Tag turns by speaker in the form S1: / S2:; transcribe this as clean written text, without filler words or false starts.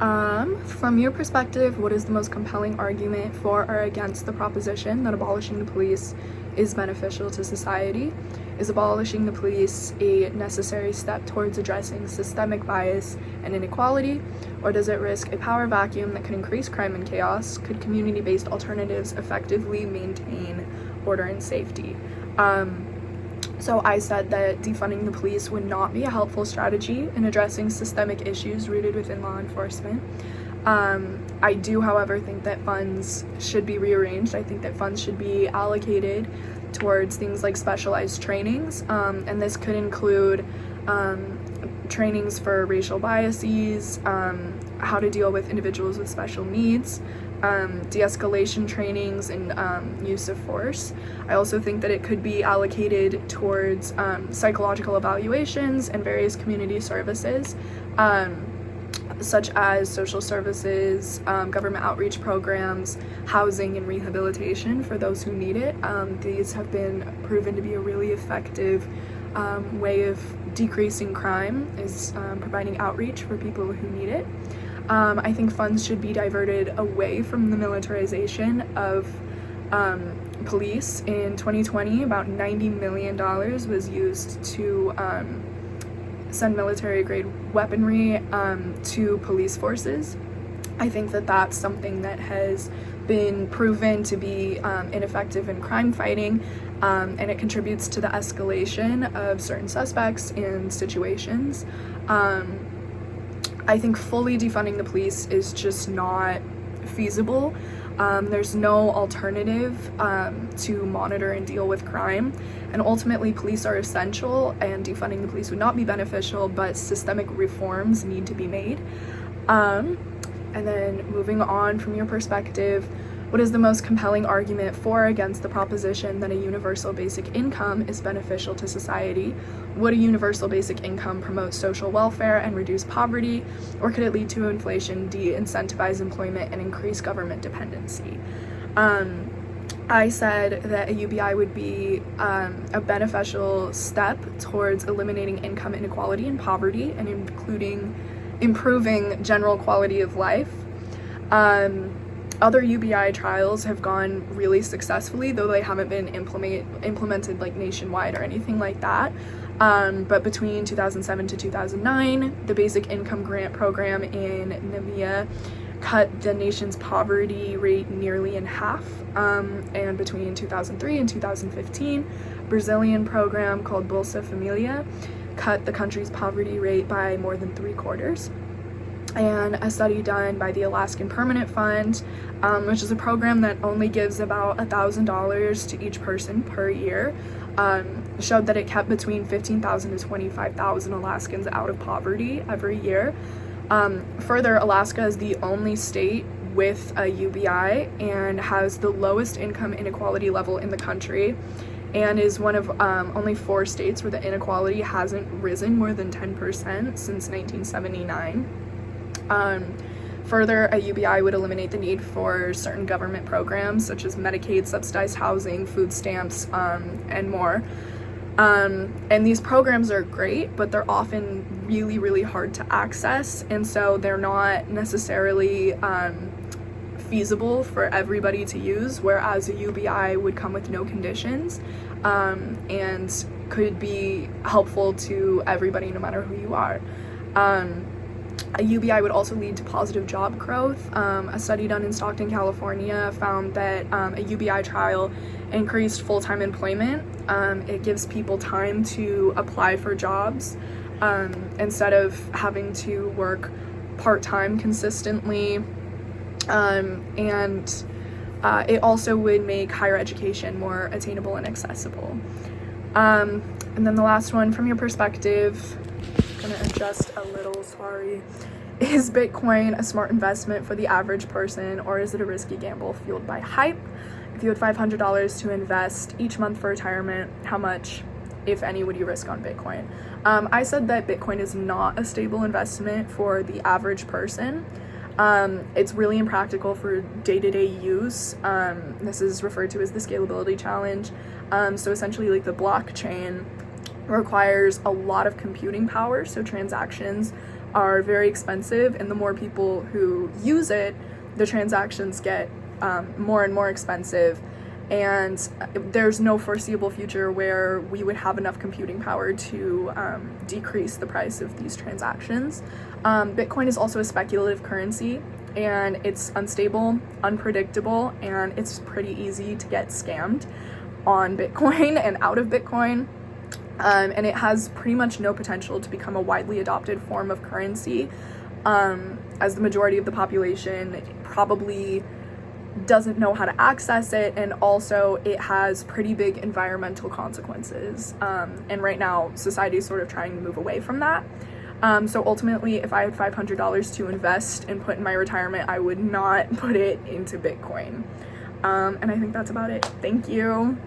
S1: From your perspective, what is the most compelling argument for or against the proposition that abolishing the police is beneficial to society? Is abolishing the police a necessary step towards addressing systemic bias and inequality, or does it risk a power vacuum that could increase crime and chaos? Could community-based alternatives effectively maintain order and safety? So I said that defunding the police would not be a helpful strategy in addressing systemic issues rooted within law enforcement. I do, however, think that funds should be rearranged. I think that funds should be allocated towards things like specialized trainings, and this could include trainings for racial biases, how to deal with individuals with special needs, de-escalation trainings, and use of force. I also think that it could be allocated towards psychological evaluations and various community services, such as social services, government outreach programs, housing and rehabilitation for those who need it. These have been proven to be a really effective way of decreasing crime, is providing outreach for people who need it. I think funds should be diverted away from the militarization of police. In 2020, about $90 million was used to send military-grade weaponry to police forces. I think that that's something that has been proven to be ineffective in crime fighting, and it contributes to the escalation of certain suspects in situations. I think fully defunding the police is just not feasible. There's no alternative to monitor and deal with crime, and ultimately police are essential, and defunding the police would not be beneficial, but systemic reforms need to be made. And then moving on, from your perspective, what is the most compelling argument for or against the proposition that a universal basic income is beneficial to society? Would a universal basic income promote social welfare and reduce poverty, or could it lead to inflation, de-incentivize employment, and increase government dependency? I said that a UBI would be a beneficial step towards eliminating income inequality and poverty, and including improving general quality of life. Other UBI trials have gone really successfully, though they haven't been implemented like nationwide or anything like that. But between 2007 to 2009, the Basic Income Grant Program in Namibia cut the nation's poverty rate nearly in half. And between 2003 and 2015, Brazilian program called Bolsa Familia cut the country's poverty rate by more than 3/4. And a study done by the Alaskan Permanent Fund, which is a program that only gives about $1,000 to each person per year, showed that it kept between 15,000 to 25,000 Alaskans out of poverty every year. Further, Alaska is the only state with a UBI and has the lowest income inequality level in the country, and is one of only 4 states where the inequality hasn't risen more than 10% since 1979. Further, a UBI would eliminate the need for certain government programs such as Medicaid, subsidized housing, food stamps, and more. And these programs are great, but they're often really, really hard to access, and so they're not necessarily feasible for everybody to use, whereas a UBI would come with no conditions and could be helpful to everybody no matter who you are. A UBI would also lead to positive job growth. A study done in Stockton, California found that a UBI trial increased full-time employment. It gives people time to apply for jobs instead of having to work part-time consistently. And it also would make higher education more attainable and accessible. And then the last one, from your perspective, I'm gonna adjust a little, sorry. Is Bitcoin a smart investment for the average person, or is it a risky gamble fueled by hype? If you had $500 to invest each month for retirement, how much, if any, would you risk on Bitcoin? I said that Bitcoin is not a stable investment for the average person. It's really impractical for day-to-day use. This is referred to as the scalability challenge. So essentially, like, the blockchain requires a lot of computing power, so transactions are very expensive, and the more people who use it, the transactions get more and more expensive, and there's no foreseeable future where we would have enough computing power to decrease the price of these transactions. Bitcoin is also a speculative currency, and it's unstable, unpredictable, and it's pretty easy to get scammed on Bitcoin and out of Bitcoin. And it has pretty much no potential to become a widely adopted form of currency, as the majority of the population probably doesn't know how to access it, and also it has pretty big environmental consequences. And right now, society is sort of trying to move away from that. So ultimately, if I had $500 to invest and put in my retirement, I would not put it into Bitcoin. And I think that's about it. Thank you.